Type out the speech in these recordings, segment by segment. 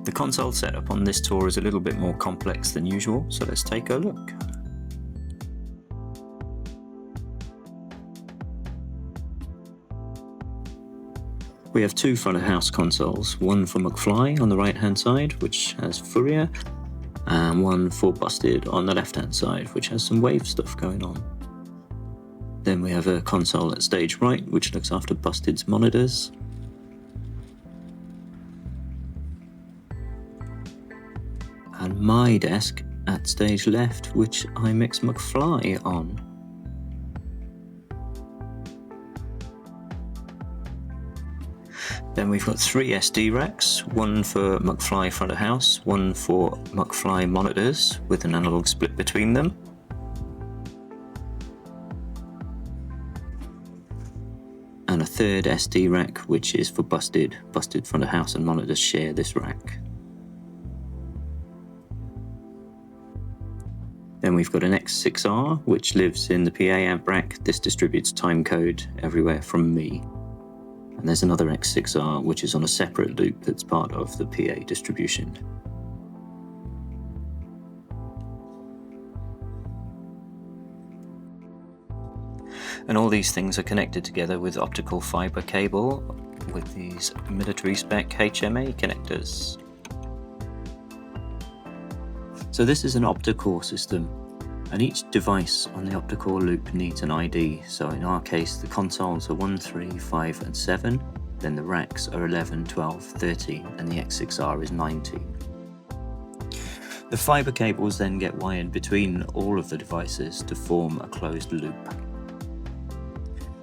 The console setup on this tour is a little bit more complex than usual, so let's take a look. We have two front of house consoles, one for McFly on the right hand side, which has Fourier, and one for Busted on the left hand side, which has some wave stuff going on. Then we have a console at stage right, which looks after Busted's monitors. And my desk at stage left, which I mix McFly on. Then we've got three SD racks, one for McFly front of house, one for McFly monitors with an analog split between them. And a third SD rack, which is for Busted. Busted front of house and monitors share this rack. Then we've got an X6R, which lives in the PA amp rack. This distributes timecode everywhere from me. And there's another X6R, which is on a separate loop that's part of the PA distribution. And all these things are connected together with optical fiber cable with these military spec HMA connectors. So this is an Optocore system, and each device on the Optocore loop needs an ID. So in our case, the consoles are 1, 3, 5 and 7, then the racks are 11, 12, 13, and the X6R is 19. The fiber cables then get wired between all of the devices to form a closed loop.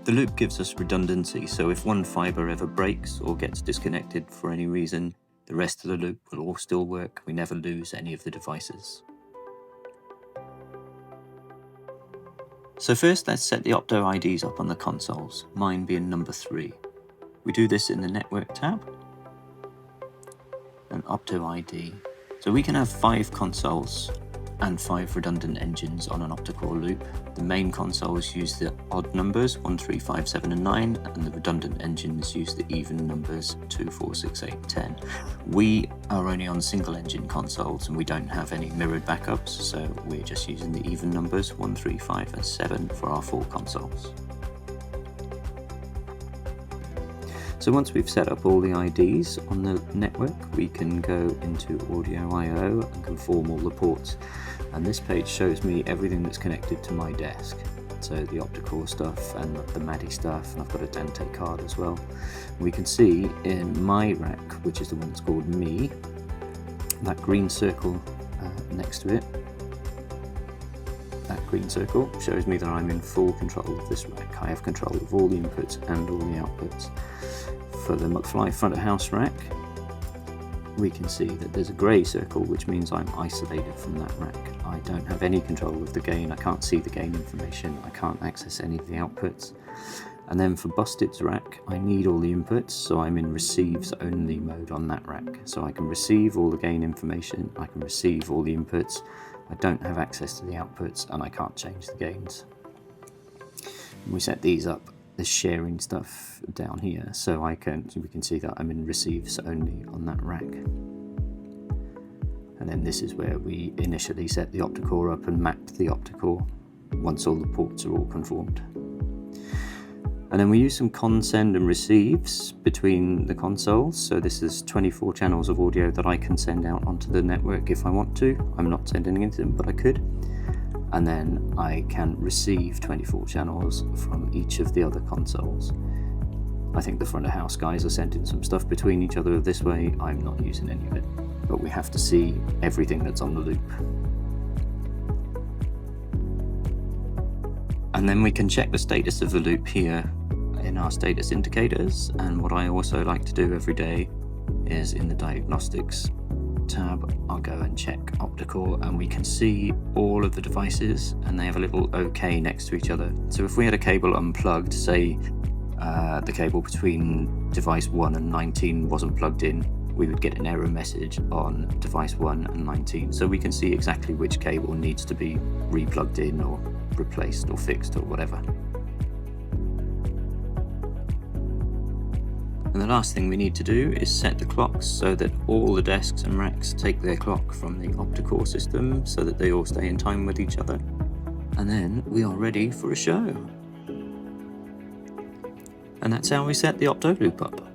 The loop gives us redundancy, so if one fiber ever breaks or gets disconnected for any reason, the rest of the loop will all still work. We never lose any of the devices. So first let's set the Opto IDs up on the consoles, mine being number 3. We do this in the Network tab, and Opto ID. So we can have 5 consoles and 5 redundant engines on an Optocore loop. The main consoles use the odd numbers 1, 3, 5, 7 and 9, and the redundant engines use the even numbers 2, 4, 6, 8, 10. We are only on single engine consoles and we don't have any mirrored backups, so we're just using the even numbers 1, 3, 5 and 7 for our 4 consoles. So once we've set up all the IDs on the network, we can go into Audio I/O and conform all the ports. And this page shows me everything that's connected to my desk. So the Optocore stuff and the MADI stuff, and I've got a Dante card as well. We can see in my rack, which is the one that's called Me, that green circle next to it. That green circle shows me that I'm in full control of this rack. I have control of all the inputs and all the outputs. For the McFly front of house rack, we can see that there's a grey circle, which means I'm isolated from that rack. I don't have any control of the gain, I can't see the gain information, I can't access any of the outputs. And then for Busted's rack, I need all the inputs, so I'm in receives only mode on that rack. So I can receive all the gain information, I can receive all the inputs, I don't have access to the outputs, and I can't change the gains. We set these up, this sharing stuff down here, so we can see that I'm in receives only on that rack. And then this is where we initially set the Optocore up and map the Optocore once all the ports are all conformed. And then we use some consend and receives between the consoles. So this is 24 channels of audio that I can send out onto the network if I want to. I'm not sending anything, but I could. And then I can receive 24 channels from each of the other consoles. I think the front of house guys are sending some stuff between each other this way. I'm not using any of it, but we have to see everything that's on the loop. And then we can check the status of the loop here in our status indicators. And what I also like to do every day is in the diagnostics tab, I'll go and check Optocore, and we can see all of the devices and they have a little OK next to each other. So if we had a cable unplugged, say the cable between device 1 and 19 wasn't plugged in, we would get an error message on device 1 and 19. So we can see exactly which cable needs to be replugged in or replaced or fixed or whatever. And the last thing we need to do is set the clocks so that all the desks and racks take their clock from the Optocore system so that they all stay in time with each other. And then we are ready for a show. And that's how we set the opto loop up.